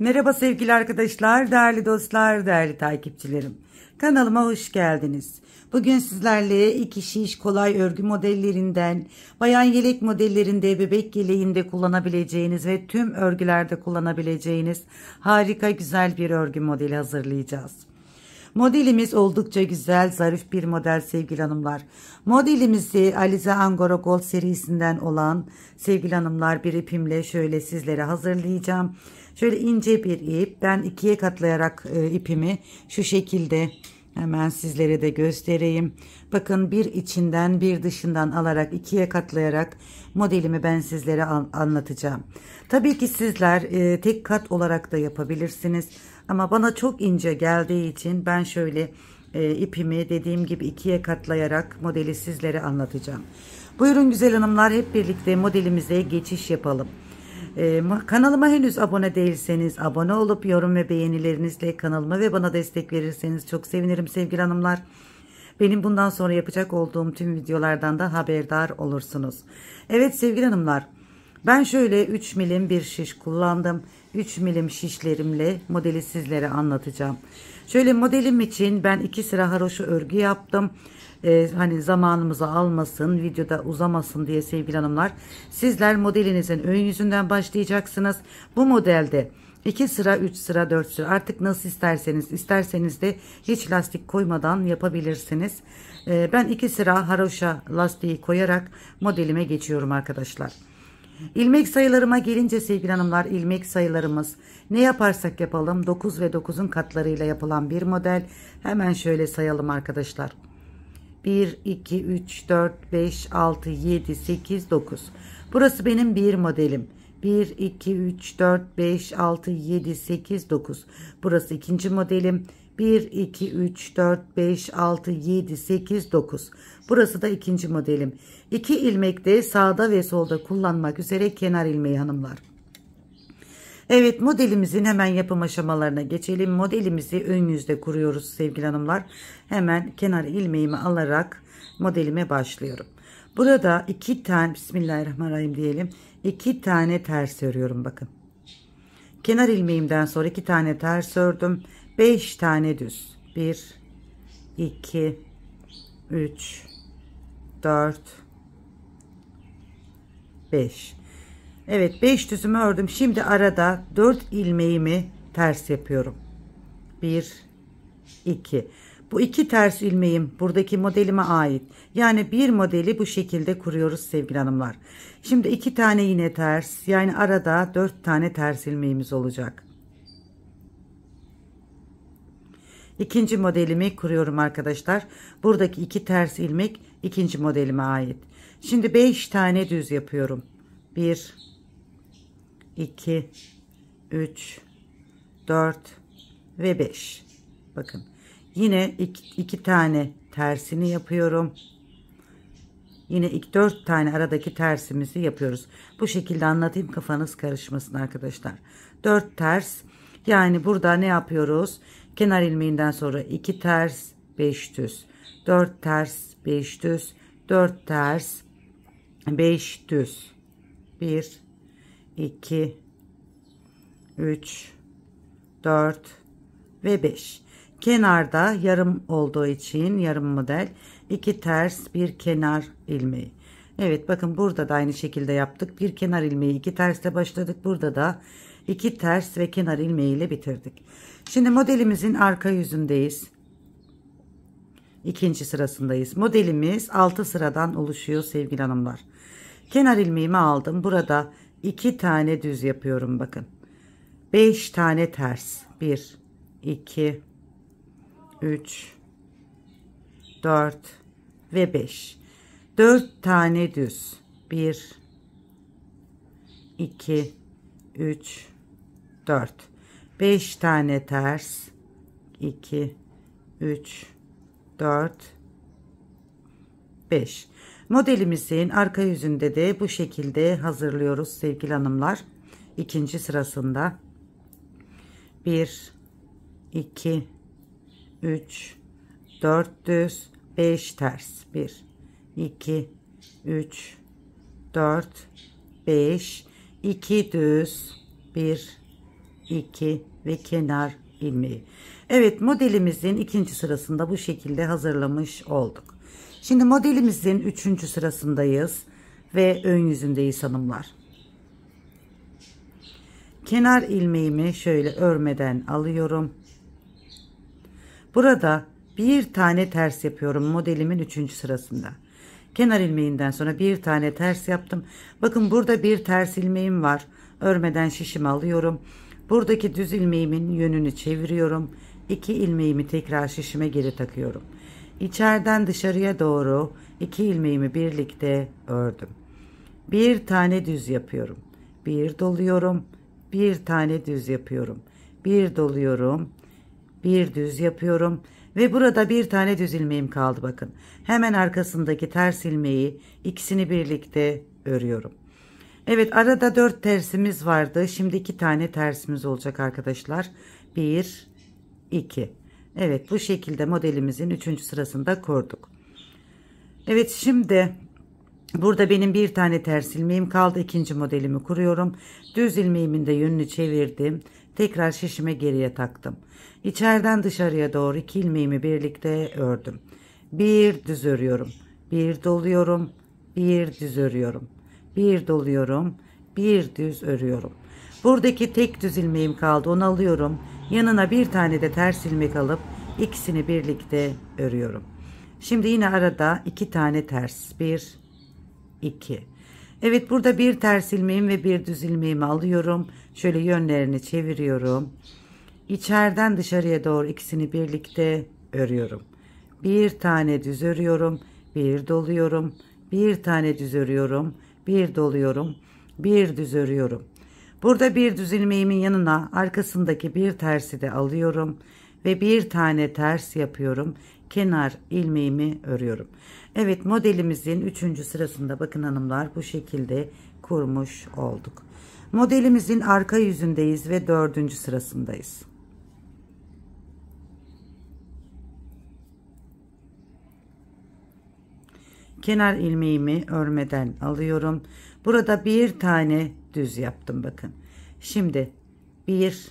Merhaba sevgili arkadaşlar, değerli dostlar, değerli takipçilerim. Kanalıma hoş geldiniz. Bugün sizlerle iki şiş kolay örgü modellerinden, bayan yelek modellerinde, bebek yeleğinde kullanabileceğiniz ve tüm örgülerde kullanabileceğiniz harika güzel bir örgü modeli hazırlayacağız. Modelimiz oldukça güzel, zarif bir model sevgili hanımlar. Modelimizi Alize Angora Gold serisinden olan sevgili hanımlar bir ipimle şöyle sizlere hazırlayacağım. Şöyle ince bir ip. Ben ikiye katlayarak ipimi şu şekilde hemen sizlere de göstereyim. Bakın bir içinden bir dışından alarak ikiye katlayarak modelimi ben sizlere anlatacağım. Tabii ki sizler tek kat olarak da yapabilirsiniz. Ama bana çok ince geldiği için ben şöyle ipimi dediğim gibi ikiye katlayarak modeli sizlere anlatacağım. Buyurun güzel hanımlar, hep birlikte modelimize geçiş yapalım. Kanalıma henüz abone değilseniz abone olup yorum ve beğenilerinizle kanalıma ve bana destek verirseniz çok sevinirim sevgili hanımlar. Benim bundan sonra yapacak olduğum tüm videolardan da haberdar olursunuz. Evet sevgili hanımlar, ben şöyle 3 milim bir şiş kullandım. 3 milim şişlerimle modeli sizlere anlatacağım. Şöyle modelim için ben 2 sıra haroşa örgü yaptım. Hani zamanımızı almasın, videoda uzamasın diye sevgili hanımlar. Sizler modelinizin ön yüzünden başlayacaksınız. Bu modelde 2 sıra, 3 sıra, 4 sıra artık nasıl isterseniz de hiç lastik koymadan yapabilirsiniz. Ben 2 sıra haroşa lastiği koyarak modelime geçiyorum arkadaşlar. İlmek sayılarıma gelince sevgili hanımlar, ilmek sayılarımız ne yaparsak yapalım 9 ve 9'un katlarıyla yapılan bir model. Hemen şöyle sayalım arkadaşlar. 1, 2, 3, 4, 5, 6, 7, 8, 9. Burası benim bir modelim. 1, 2, 3, 4, 5, 6, 7, 8, 9. Burası ikinci modelim. 1, 2, 3, 4, 5, 6, 7, 8, 9. Burası da ikinci modelim. 2 ilmek de sağda ve solda kullanmak üzere kenar ilmeği hanımlar. Evet, modelimizin hemen yapım aşamalarına geçelim. Modelimizi ön yüzde kuruyoruz sevgili hanımlar. Hemen kenar ilmeğimi alarak modelime başlıyorum. Burada 2 tane Bismillahirrahmanirrahim diyelim. 2 tane ters örüyorum bakın. Kenar ilmeğimden sonra 2 tane ters ördüm. 5 tane düz. 1, 2, 3, 4, 5. Evet, 5 düzümü ördüm. Şimdi arada 4 ilmeğimi ters yapıyorum. 1, 2. Bu 2 ters ilmeğim buradaki modelime ait. Yani bir modeli bu şekilde kuruyoruz sevgili hanımlar. Şimdi 2 tane yine ters. Yani arada 4 tane ters ilmeğimiz olacak. İkinci modelimi kuruyorum arkadaşlar. Buradaki 2 ters ilmek ikinci modelime ait. Şimdi 5 tane düz yapıyorum. 1, 2, 3, 4 ve 5. Bakın yine 2 tane tersini yapıyorum. Yine 4 tane aradaki tersimizi yapıyoruz. Bu şekilde anlatayım, kafanız karışmasın arkadaşlar. 4 ters, yani burada ne yapıyoruz? Kenar ilmeğinden sonra 2 ters 5 düz, 4 ters 5 düz, 4 ters 5 düz, 1, 2, 3, 4 ve 5. Kenarda yarım olduğu için yarım model 2 ters bir kenar ilmeği. Evet, bakın burada da aynı şekilde yaptık. Bir kenar ilmeği 2 tersle başladık. Burada da 2 ters ve kenar ilmeği ile bitirdik. Şimdi modelimizin arka yüzündeyiz. İkinci sırasındayız. Modelimiz 6 sıradan oluşuyor sevgili hanımlar. Kenar ilmeğimi aldım. Burada 2 tane düz yapıyorum bakın. 5 tane ters. 1, 2, 3, 4 ve 5. 4 tane düz. 1, 2, 3, 4. 5 tane ters. 2, 3, 4, 5. Modelimizin arka yüzünde de bu şekilde hazırlıyoruz sevgili hanımlar. İkinci sırasında 1, 2, 3, 4 düz, 5 ters. 1, 2, 3, 4, 5, 2 düz, 1, 2 ve kenar ilmeği. Evet, modelimizin ikinci sırasında bu şekilde hazırlamış olduk. Şimdi modelimizin üçüncü sırasındayız ve ön yüzündeyiz hanımlar. Kenar ilmeğimi şöyle örmeden alıyorum. Burada bir tane ters yapıyorum modelimin üçüncü sırasında. Kenar ilmeğinden sonra bir tane ters yaptım. Bakın burada bir ters ilmeğim var. Örmeden şişimi alıyorum. Buradaki düz ilmeğimin yönünü çeviriyorum. 2 ilmeğimi tekrar şişime geri takıyorum. İçeriden dışarıya doğru 2 ilmeğimi birlikte ördüm. Bir tane düz yapıyorum. Bir doluyorum. Bir tane düz yapıyorum. Bir doluyorum. Bir düz yapıyorum. Ve burada bir tane düz ilmeğim kaldı bakın. Hemen arkasındaki ters ilmeği ikisini birlikte örüyorum. Evet, arada 4 tersimiz vardı. Şimdi 2 tane tersimiz olacak arkadaşlar. 1, 2. Evet, bu şekilde modelimizin 3. sırasında kurduk. Evet, şimdi burada benim bir tane ters ilmeğim kaldı. İkinci modelimi kuruyorum. Düz ilmeğimin de yönünü çevirdim. Tekrar şişime geriye taktım. İçeriden dışarıya doğru 2 ilmeğimi birlikte ördüm. Bir düz örüyorum. Bir doluyorum. Bir düz örüyorum. Bir doluyorum. Bir düz örüyorum. Buradaki tek düz ilmeğim kaldı. Onu alıyorum. Yanına bir tane de ters ilmek alıp ikisini birlikte örüyorum. Şimdi yine arada 2 tane ters. 1, 2. Evet, burada bir ters ilmeğim ve bir düz ilmeğimi alıyorum. Şöyle yönlerini çeviriyorum. İçeriden dışarıya doğru ikisini birlikte örüyorum. Bir tane düz örüyorum. Bir doluyorum. Bir tane düz örüyorum. Bir doluyorum. Bir düz örüyorum. Burada bir düz ilmeğimin yanına arkasındaki bir tersi de alıyorum. Ve bir tane ters yapıyorum. Kenar ilmeğimi örüyorum. Evet, modelimizin 3. sırasında bakın hanımlar bu şekilde kurmuş olduk. Modelimizin arka yüzündeyiz ve 4. sırasındayız. Kenar ilmeğimi örmeden alıyorum. Burada bir tane düz yaptım bakın. Şimdi 1,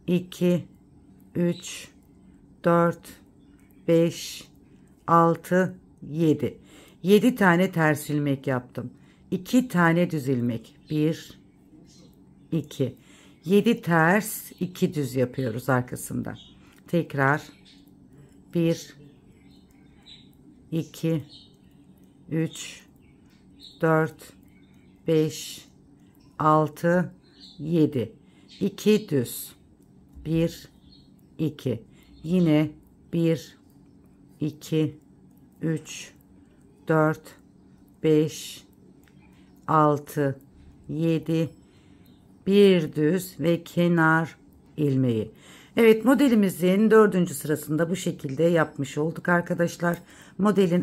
2, 3, 4, 5, 6, 7. 7 tane ters ilmek yaptım. 2 tane düz ilmek. 1, 2. 7 ters, 2 düz yapıyoruz arkasında. Tekrar 1, 2, 3, 4, 5, 6, 7. 2 düz. 1, 2. Yine 1, 2, 3, 4, 5, 6, 7. Bir düz ve kenar ilmeği. Evet, modelimizin 4. sırasında bu şekilde yapmış olduk arkadaşlar. Modelin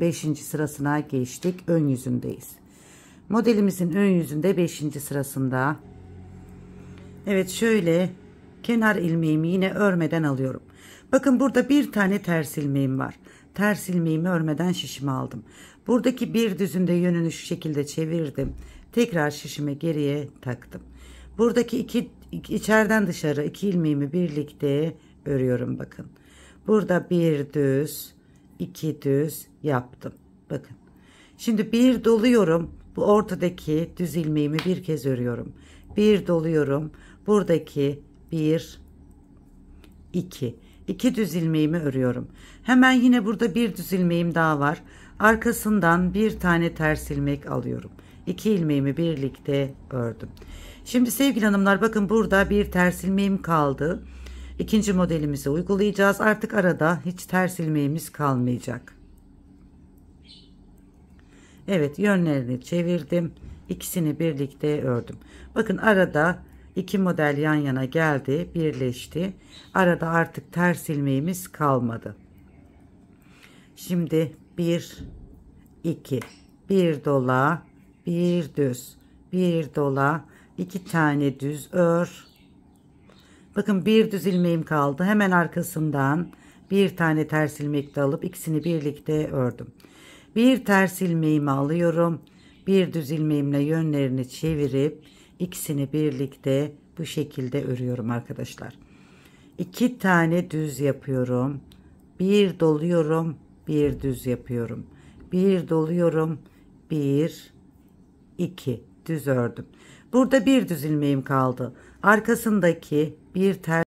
5. sırasına geçtik. Ön yüzündeyiz. Modelimizin ön yüzünde 5. sırasında. Evet, şöyle kenar ilmeğimi yine örmeden alıyorum. Bakın burada bir tane ters ilmeğim var. Ters ilmeğimi örmeden şişime aldım. Buradaki bir düzün de yönünü şu şekilde çevirdim. Tekrar şişime geriye taktım. Buradaki içeriden dışarı 2 ilmeğimi birlikte örüyorum bakın. Burada bir düz, 2 düz yaptım. Bakın. Şimdi bir doluyorum. Bu ortadaki düz ilmeğimi bir kez örüyorum. Bir doluyorum. Buradaki 1, 2. 2 düz ilmeğimi örüyorum. Hemen yine burada bir düz ilmeğim daha var. Arkasından bir tane ters ilmek alıyorum. 2 ilmeğimi birlikte ördüm. Şimdi sevgili hanımlar bakın burada bir ters ilmeğim kaldı. İkinci modelimizi uygulayacağız. Artık arada hiç ters ilmeğimiz kalmayacak. Evet, yönlerini çevirdim. İkisini birlikte ördüm. Bakın arada 2 model yan yana geldi, birleşti. Arada artık ters ilmeğimiz kalmadı. Şimdi 1, 2, bir dola, bir düz, bir dola, 2 tane düz ör. Bakın bir düz ilmeğim kaldı. Hemen arkasından bir tane ters ilmek de alıp ikisini birlikte ördüm. Bir ters ilmeğimi alıyorum. Bir düz ilmeğimle yönlerini çevirip İkisini birlikte bu şekilde örüyorum arkadaşlar. 2 tane düz yapıyorum. Bir doluyorum, bir düz yapıyorum. Bir doluyorum, bir, iki düz ördüm. Burada bir düz ilmeğim kaldı. Arkasındaki bir ters